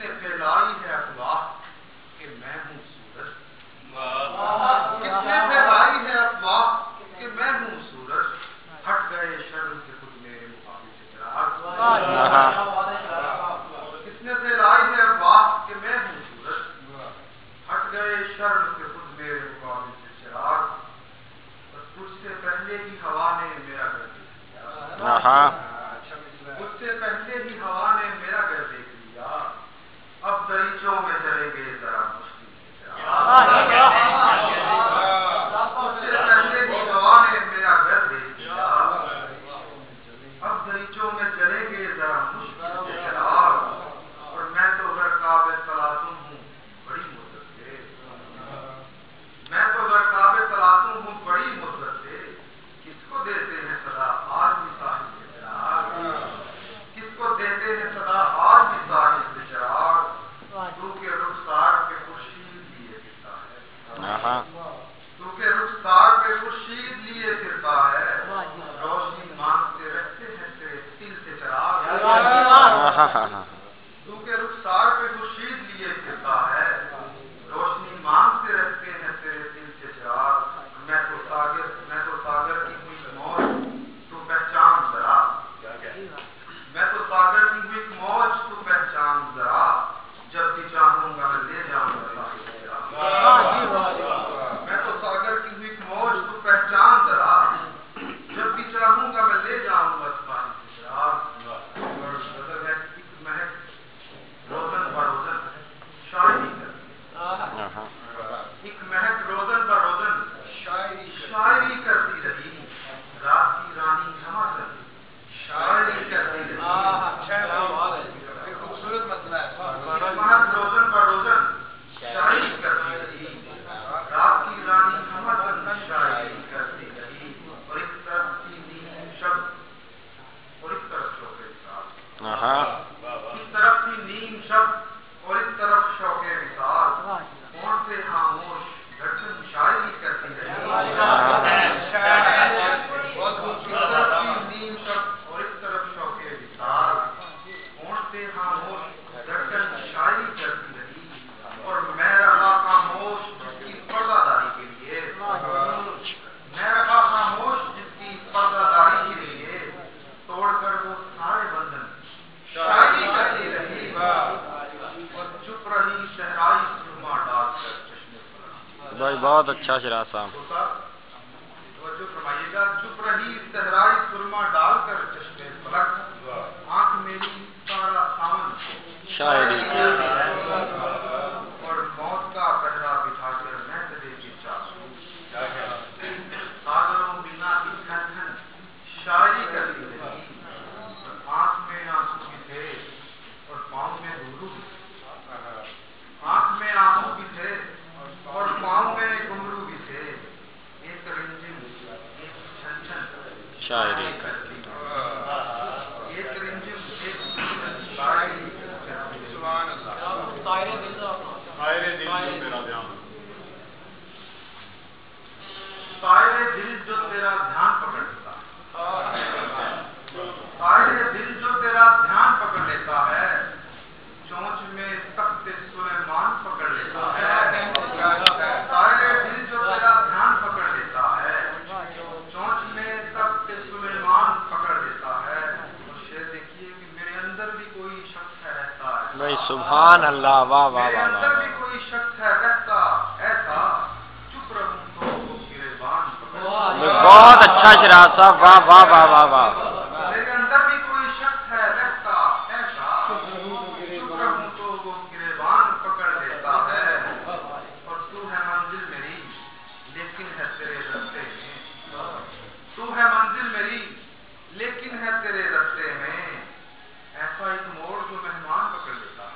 نے پھیلائی ہے افواہ کہ میں ہوں سورج، کس نے پھیلائی ہے افواہ کہ میں ہوں سورج، ہٹ گئے شرم سے خود میرے مقابل سے چراغ، کس نے پھیلائی ہے افواہ کہ میں ہوں سورج، ہٹ گئے شرم سے خود میرے مقابل سے چراغ، بس کچھ سے پہلے ہی ہوا نے میرا گھر دیکھ لیا، کچھ سے پہلے ہی ہوا نے میرا گھر دیکھ لیا، اب دریچوں میں چلیں گے ذرا مشکل سے چراغ، کچھ سے پہلے ہی ہوا نے میرا گھر دیکھ لیا، اب دریچوں میں چلیں گے ذرا مشکل سے چراغ، اور میں تو غرقاب تلاطم ہوں بڑی مدت سے، میں تو غرقاب تلاطم ہوں بڑی مدت سے، کس کو دیتے ہیں صدا آج بھی ساحل سے چراغ، کس کو دیتے ہیں صدا آج بھی ساحل سے چراغ، تو کے رخسار پہ خورشید لیے پھرتا ہے، تو کے رخسار پہ خورشید لیے پھرتا ہے، روشنی مانگتے رہتے ہیں تیرے دل سے چراغ، تو کے رخسار پہ خورشید لیے پھرتا ہے، روشنی مانگتے رہتے ہیں تیرے دل سے چراغ، میں تو ساگر کی ہوئی موج تو پہچان ذرا، میں تو ساگر کی ہوئی موج تو پہچان ذرا، جب بھی چاہوں گا میں لے جاؤں گا ساحل سے چراغ، میں تو ساگر کی ہوئی موج تو پہچان ذرا، جب بھی چاہوں گا میں لے جاؤں گا ساحل سے چراغ، اور غزل ہے ایک مہک روزن بروزن شاعری کرتی ہے، ایک مہک روزن بروزن شاعری کرتی رہی، رات کی رانی جھماجھم شاعری کرتی رہی، خوبصورت مسئلہ ہے، مہک روزن بروزن شاعری کرتی رہی، رات کی رانی جھماجھم شاعری کرتی رہی، اور ایک طرف تھی نیم شب اور ایک طرف شوق وصال، ایک طرف تھی نیم شب اور ایک طرف شوق وصال، کون سے خاموش دھڑکن شاعری کرتی رہی، ایک طرف تھی نیم شب اور ایک طرف شوق وصال، کون سے خاموش دھڑکن شاعری کرتی رہی، اور میں رہا خاموش جس کی پردہ داری کے لیے، میں رہا خاموش جس کی پردہ داری کے لیے، توڑ کر وہ سارے بندھن شاعری کرتی رہی، اور چپ رہی صحرائی سرما ڈال کر چشمے فلک، بھائی بہت اچھا شراز صاحب، توجہ فرمائیے گا، چپ رہی صحرائی سرما ڈال کر چشمے فلک، آنکھ میری سارا ساون شاعری اور موت کا پہرا بٹھا کر میں تجھے کی چاہوں، ساگروں مینا کی کھن کھن شاعری کرتی رہی، آنکھ میں آنسو بھی تھے اور پاؤں میں گھنگرو بھی تھے، آنکھ میں آنسو بھی تھے اور پاؤں میں گھنگرو بھی تھے، ایک رنجن ایک چھن چھن شاعری کرتی، ایک رنجن ایک چھن شاعری کرتی، سبحان اللہ، طائر دل جو تیرا دھیان پکڑ لیتا ہے، طائر دل جو تیرا دھیان پکڑ لیتا ہے، چونچ میں تخت سلیمان پکڑ لیتا ہے، طائر دل جو تیرا دھیان پکڑ لیتا ہے، چونچ میں تخت سلیمان پکڑ لیتا ہے، اور شعر دیکھیے کہ میرے اندر بھی کوئی شخص ہے رہتا ہے، بھائی سبحان اللہ، واہ واہ میرے واہ اندر بھی واہ، کوئی شخص ہے رہتا ایسا، چپ رہوں تو وہ گریبان پکڑ لیتا ہے، بہت اچھا شراز صاحب، واہ واہ واہ واہ واہ، میرے اندر بھی کوئی شخص ہے رہتا ایسا، چپ رہوں تو وہ گریبان پکڑ لیتا ہے، اور تو ہے منزل میری لیکن ہے تیرے رستے میں، تو ہے منزل میری لیکن ہے تیرے رستے میں، ایسا ایک موڑ جو مہمان پکڑ لیتا ہے،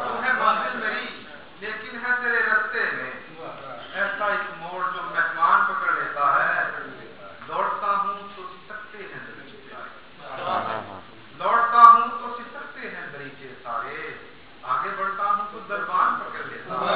تو ہے منزل میری لیکن ہے تیرے رستے میں، ایسا ایک موڑ جو مہمان پکڑ لیتا ہے، لوٹتا ہوں تو سکتے ہیں دریچے سارے، لوٹتا ہوں تو سکتے ہیں دریچے سارے، آگے بڑھتا ہوں تو دربان پکڑ لیتا ہے،